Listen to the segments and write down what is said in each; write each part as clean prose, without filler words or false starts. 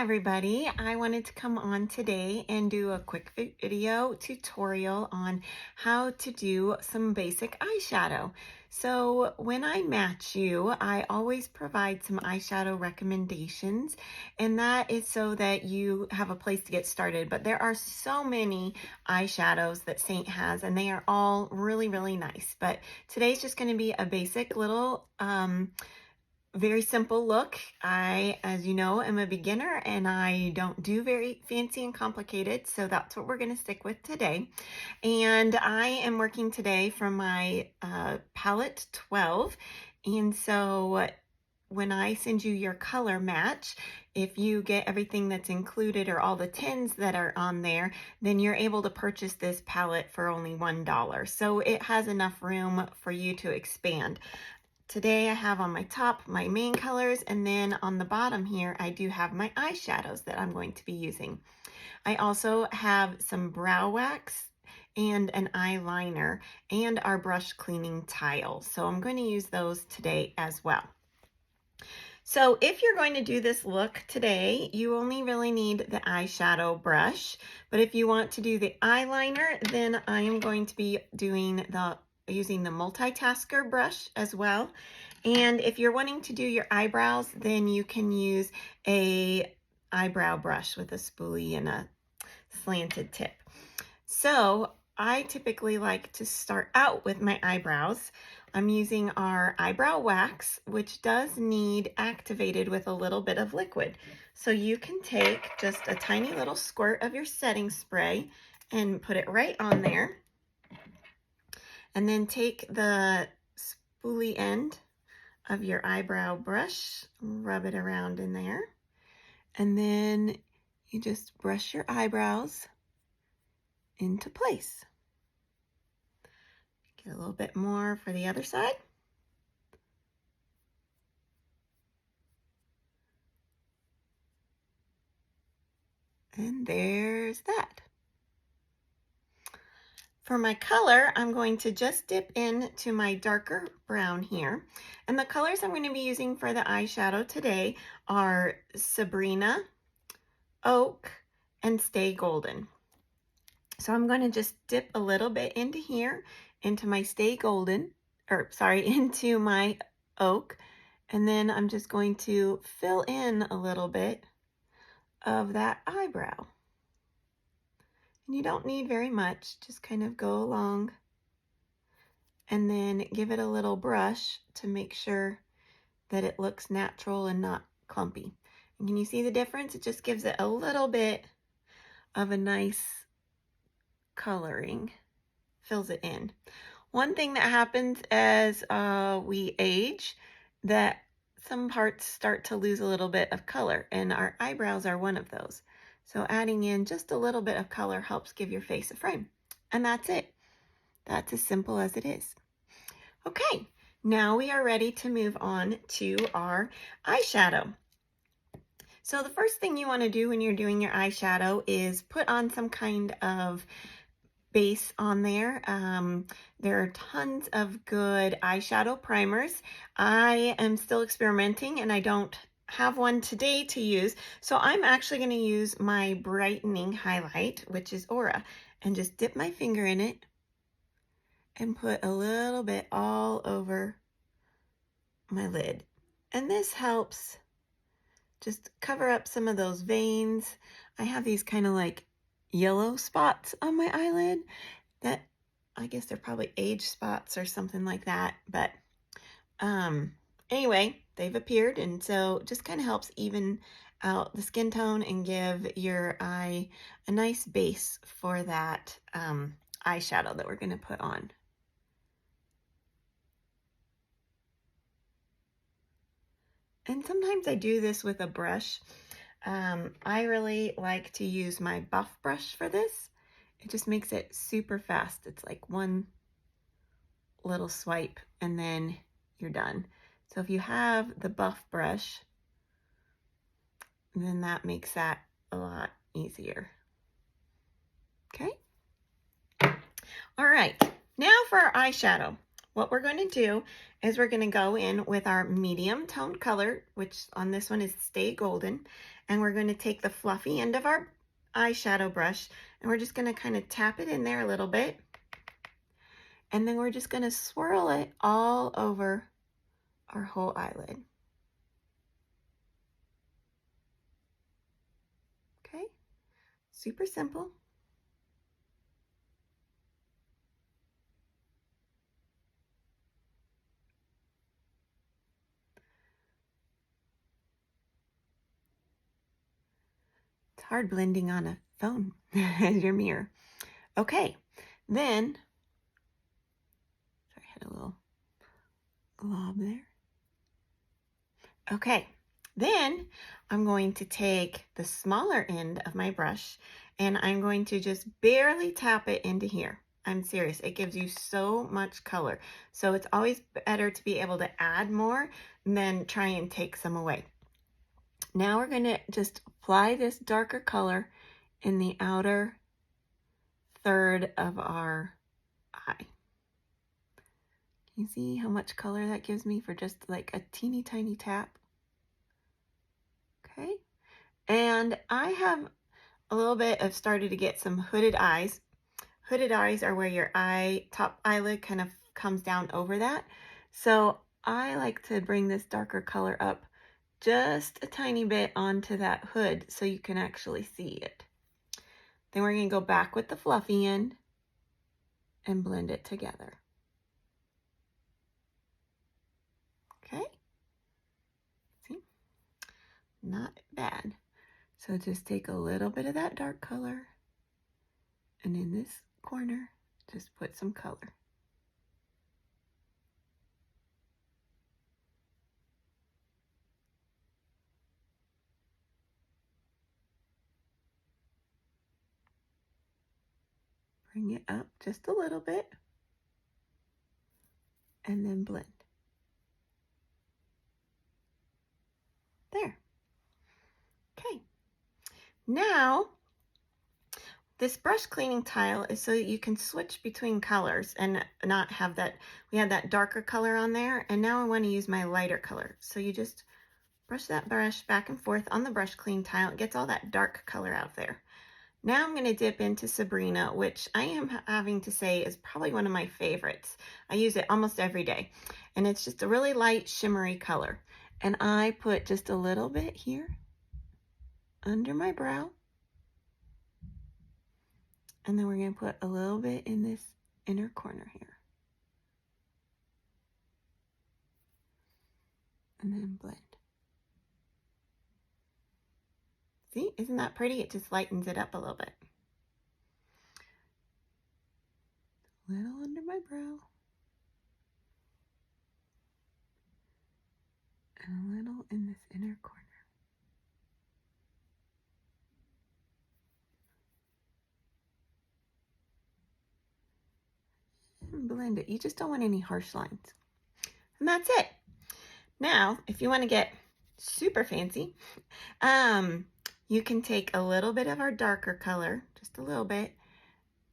everybody. I wanted to come on today and do a quick video tutorial on how to do some basic eyeshadow. So when I match you, I always provide some eyeshadow recommendations, and that is so that you have a place to get started. But there are so many eyeshadows that Seint has, and they are all really, really nice. But today's just going to be a basic little very simple look. I, as you know, am a beginner and I don't do very fancy and complicated, so that's what we're going to stick with today. And I am working today from my palette 12, and so when I send you your color match, if you get everything that's included or all the tins that are on there, then you're able to purchase this palette for only $1. So it has enough room for you to expand. Today I have on my top my main colors, and then on the bottom here I do have my eyeshadows that I'm going to be using. I also have some brow wax and an eyeliner and our brush cleaning tile. So I'm going to use those today as well. So if you're going to do this look today, you only really need the eyeshadow brush. But if you want to do the eyeliner, then I am going to be using the Multitasker brush as well. And if you're wanting to do your eyebrows, then you can use a eyebrow brush with a spoolie and a slanted tip. So I typically like to start out with my eyebrows. I'm using our eyebrow wax, which does need activated with a little bit of liquid. So you can take just a tiny little squirt of your setting spray and put it right on there. And then take the spoolie end of your eyebrow brush, rub it around in there, and then you just brush your eyebrows into place. Get a little bit more for the other side. And there's that. For my color, I'm going to just dip into my darker brown here. And the colors I'm going to be using for the eyeshadow today are Sabrina, Oak, and Stay Golden. So I'm going to just dip a little bit into here, into my Stay Golden, into my Oak. And then I'm just going to fill in a little bit of that eyebrow. And you don't need very much, just kind of go along and then give it a little brush to make sure that it looks natural and not clumpy. And can you see the difference? It just gives it a little bit of a nice coloring, fills it in. One thing that happens as we age, that some parts start to lose a little bit of color, and our eyebrows are one of those. So adding in just a little bit of color helps give your face a frame. And that's it. That's as simple as it is. Okay, now we are ready to move on to our eyeshadow. So the first thing you want to do when you're doing your eyeshadow is put on some kind of base on there. There are tons of good eyeshadow primers. I am still experimenting and I don't have one today to use, so I'm actually going to use my brightening highlight, which is Aura, and just dip my finger in it and put a little bit all over my lid. And this helps just cover up some of those veins. I have these kind of like yellow spots on my eyelid that I guess they're probably age spots or something like that, but anyway, they've appeared, and so just kind of helps even out the skin tone and give your eye a nice base for that eyeshadow that we're going to put on. And sometimes I do this with a brush. I really like to use my buff brush for this. It just makes it super fast. It's like one little swipe and then you're done. So if you have the buff brush, then that makes that a lot easier. Okay. All right. Now for our eyeshadow. what we're going to do is we're going to go in with our medium toned color, which on this one is Stay Golden, and we're going to take the fluffy end of our eyeshadow brush and we're just going to kind of tap it in there a little bit, and then we're just going to swirl it all over our whole eyelid. Okay, super simple. It's hard blending on a phone as your mirror. Okay, then, sorry, I had a little glob there. Okay, then I'm going to take the smaller end of my brush and I'm going to just barely tap it into here. I'm serious, it gives you so much color. So it's always better to be able to add more than try and take some away. Now we're going to just apply this darker color in the outer third of our eye. You see how much color that gives me for just like a teeny tiny tap? Okay, and I have a little bit of started to get some hooded eyes. Hooded eyes are where your top eyelid kind of comes down over that. So I like to bring this darker color up just a tiny bit onto that hood so you can actually see it. Then we're going to go back with the fluffy end and blend it together. Okay, see, not bad. So just take a little bit of that dark color and in this corner, just put some color. Bring it up just a little bit and then blend. There. Okay. Now, this brush cleaning tile is so that you can switch between colors and not have that, we had that darker color on there, and now I want to use my lighter color. So you just brush that brush back and forth on the brush clean tile. It gets all that dark color out there. Now I'm going to dip into Sabrina, which I am having to say is probably one of my favorites. I use it almost every day, and it's just a really light shimmery color. And I put just a little bit here under my brow, and then we're going to put a little bit in this inner corner here, and then blend. See, isn't that pretty? It just lightens it up a little bit. A little under my brow. And a little in this inner corner. And blend it. You just don't want any harsh lines. And that's it. Now, if you want to get super fancy, you can take a little bit of our darker color, just a little bit,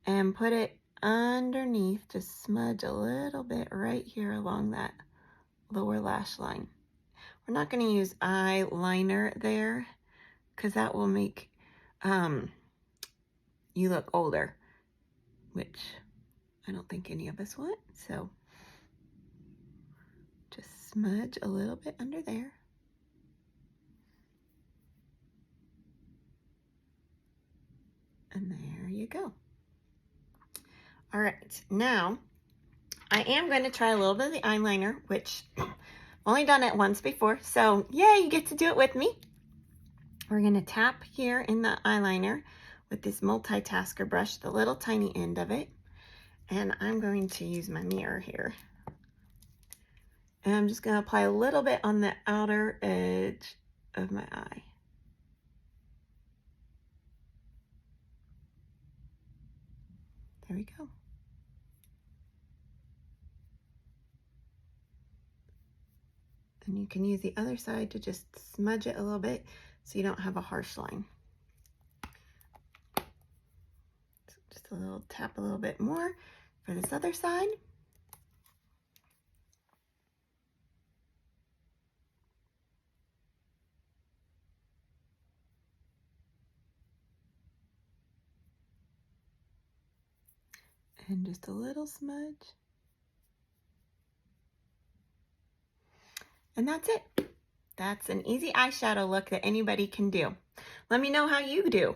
and put it underneath, just smudge a little bit right here along that lower lash line. We're not going to use eyeliner there because that will make you look older, which I don't think any of us want. So just smudge a little bit under there. And there you go. All right, now I am going to try a little bit of the eyeliner, which I've only done it once before. So yay, you get to do it with me. We're going to tap here in the eyeliner with this Multitasker brush, the little tiny end of it. And I'm going to use my mirror here. And I'm just going to apply a little bit on the outer edge of my eye. There we go. And you can use the other side to just smudge it a little bit so you don't have a harsh line. So just a little tap a little bit more for this other side. And just a little smudge. And that's it. That's an easy eyeshadow look that anybody can do. Let me know how you do.